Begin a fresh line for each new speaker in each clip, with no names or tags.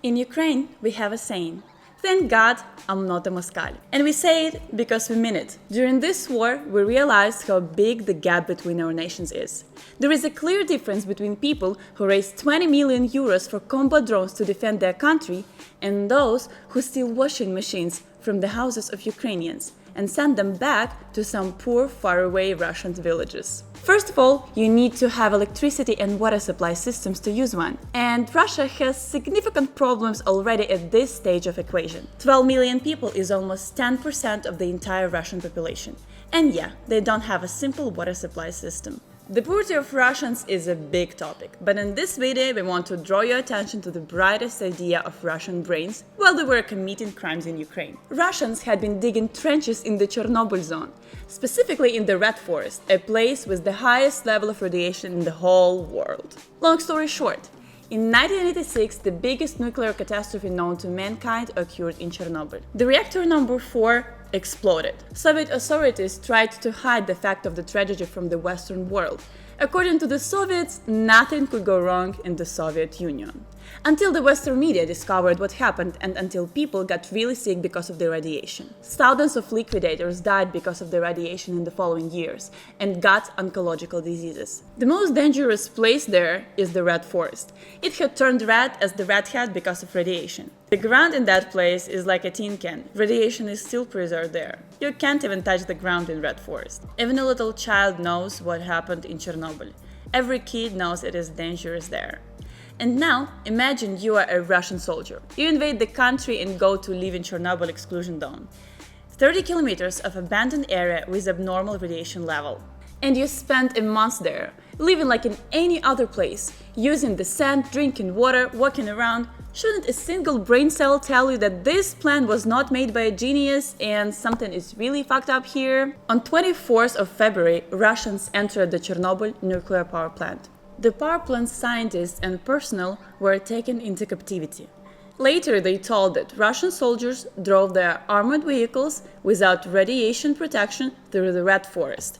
In Ukraine, we have a saying, "Thank God I'm not a Moskal." And we say it because we mean it. During this war, we realized how big the gap between our nations is. There is a clear difference between people who raise 20 million euros for combat drones to defend their country and those who steal washing machines from the houses of Ukrainians and send them back to some poor, faraway Russian villages. First of all, you need to have electricity and water supply systems to use one. And Russia has significant problems already at this stage of equation. 12 million people is almost 10% of the entire Russian population. And yeah, they don't have a simple water supply system. The poverty of Russians is a big topic, but in this video we want to draw your attention to the brightest idea of Russian brains while they were committing crimes in Ukraine. Russians had been digging trenches in the Chornobyl zone, specifically in the Red Forest, a place with the highest level of radiation in the whole world. Long story short, in 1986, the biggest nuclear catastrophe known to mankind occurred in Chernobyl. The reactor number 4 exploded. Soviet authorities tried to hide the fact of the tragedy from the Western world. According to the Soviets, nothing could go wrong in the Soviet Union. Until the Western media discovered what happened and until people got really sick because of the radiation. Thousands of liquidators died because of the radiation in the following years and got oncological diseases. The most dangerous place there is the Red Forest. It had turned red as the red had because of radiation. The ground in that place is like a tin can. Radiation is still preserved there. You can't even touch the ground in Red Forest. Even a little child knows what happened in Chernobyl. Every kid knows it is dangerous there. And now, imagine you are a Russian soldier. You invade the country and go to live in Chornobyl exclusion zone. 30 kilometers of abandoned area with abnormal radiation level. And you spend a month there, living like in any other place, using the sand, drinking water, walking around. Shouldn't a single brain cell tell you that this plan was not made by a genius and something is really fucked up here? On 24th of February, Russians entered the Chernobyl nuclear power plant. The power plant's scientists and personnel were taken into captivity. Later, they told that Russian soldiers drove their armored vehicles without radiation protection through the Red Forest,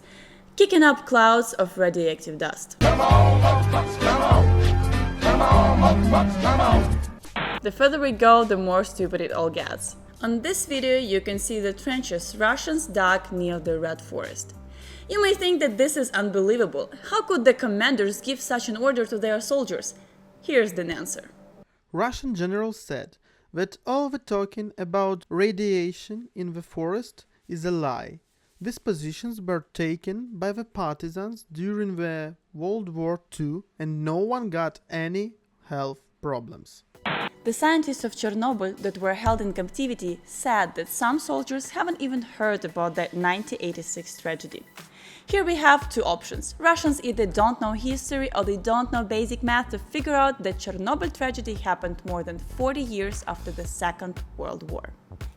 kicking up clouds of radioactive dust.
Come on, Hotspots, come on! Come on, Hotspots, come on!
The further we go, the more stupid it all gets. On this video, you can see the trenches Russians dug near the Red Forest. You may think that this is unbelievable. How could the commanders give such an order to their soldiers? Here's the answer.
Russian generals said that all the talking about radiation in the forest is a lie. These positions were taken by the partisans during the World War II and no one got any health problems.
The scientists of Chernobyl that were held in captivity said that some soldiers haven't even heard about the 1986 tragedy. Here we have two options. Russians either don't know history or they don't know basic math to figure out that Chernobyl tragedy happened more than 40 years after the Second World War.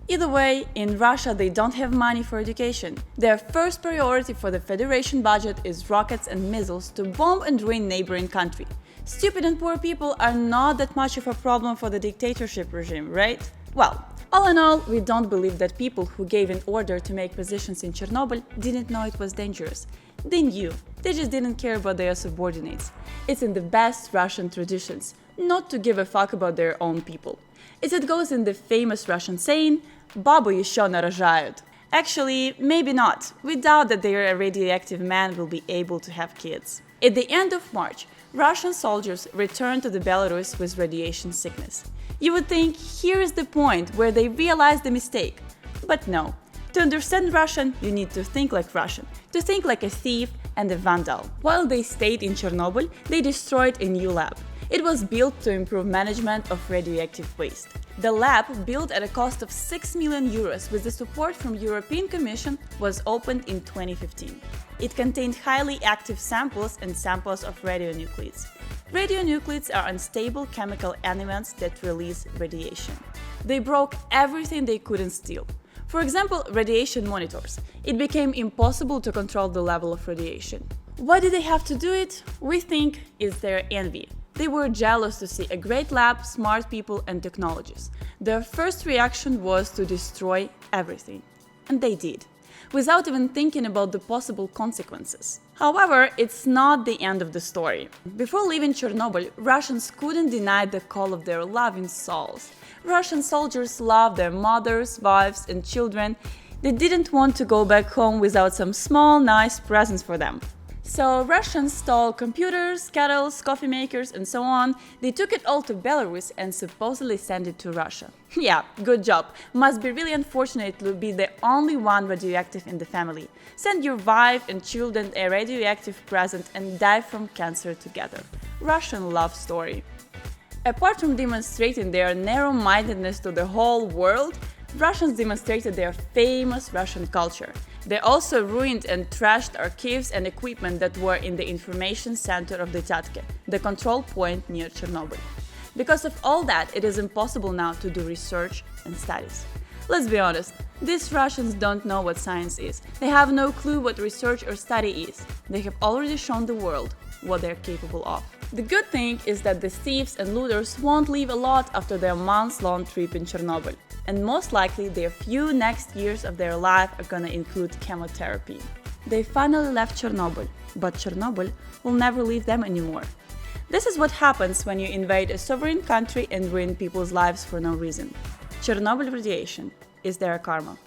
Either way, in Russia they don't have money for education. Their first priority for the Federation budget is rockets and missiles to bomb and ruin neighboring country. Stupid and poor people are not that much of a problem for the dictatorship regime, right? Well, all in all, we don't believe that people who gave an order to make positions in Chernobyl didn't know it was dangerous. They knew, they just didn't care about their subordinates. It's in the best Russian traditions, not to give a fuck about their own people. As it goes in the famous Russian saying, "Бабу еще нарожают." Actually, maybe not. We doubt that their radioactive man will be able to have kids. At the end of March, Russian soldiers returned to the Belarus with radiation sickness. You would think here is the point where they realize the mistake. But no. To understand Russian, you need to think like Russian, to think like a thief and a vandal. While they stayed in Chernobyl, they destroyed a new lab. It was built to improve management of radioactive waste. The lab, built at a cost of 6 million euros with the support from European Commission, was opened in 2015. It contained highly active samples and samples of radionuclides. Radionuclides are unstable chemical elements that release radiation. They broke everything they couldn't steal. For example, radiation monitors. It became impossible to control the level of radiation. Why did they have to do it? We think it's their envy. They were jealous to see a great lab, smart people and technologies. Their first reaction was to destroy everything. And they did. without even thinking about the possible consequences. However, it's not the end of the story. Before leaving Chernobyl, Russians couldn't deny the call of their loving souls. Russian soldiers loved their mothers, wives, and children. They didn't want to go back home without some small, nice presents for them. So Russians stole computers, kettles, coffee makers, and so on. They took it all to Belarus and supposedly sent it to Russia. Yeah, good job. Must be really unfortunate to be the only one radioactive in the family. Send your wife and children a radioactive present and die from cancer together. Russian love story. Apart from demonstrating their narrow-mindedness to the whole world, Russians demonstrated their famous Russian culture. They also ruined and trashed archives and equipment that were in the information center of the Tatke, the control point near Chernobyl. Because of all that, it is impossible now to do research and studies. Let's be honest, these Russians don't know what science is. They have no clue what research or study is. They have already shown the world what they're capable of. The good thing is that the thieves and looters won't leave a lot after their months-long trip in Chernobyl. And most likely their few next years of their life are gonna include chemotherapy. They finally left Chernobyl, but Chernobyl will never leave them anymore. This is what happens when you invade a sovereign country and ruin people's lives for no reason. Chernobyl radiation is their karma.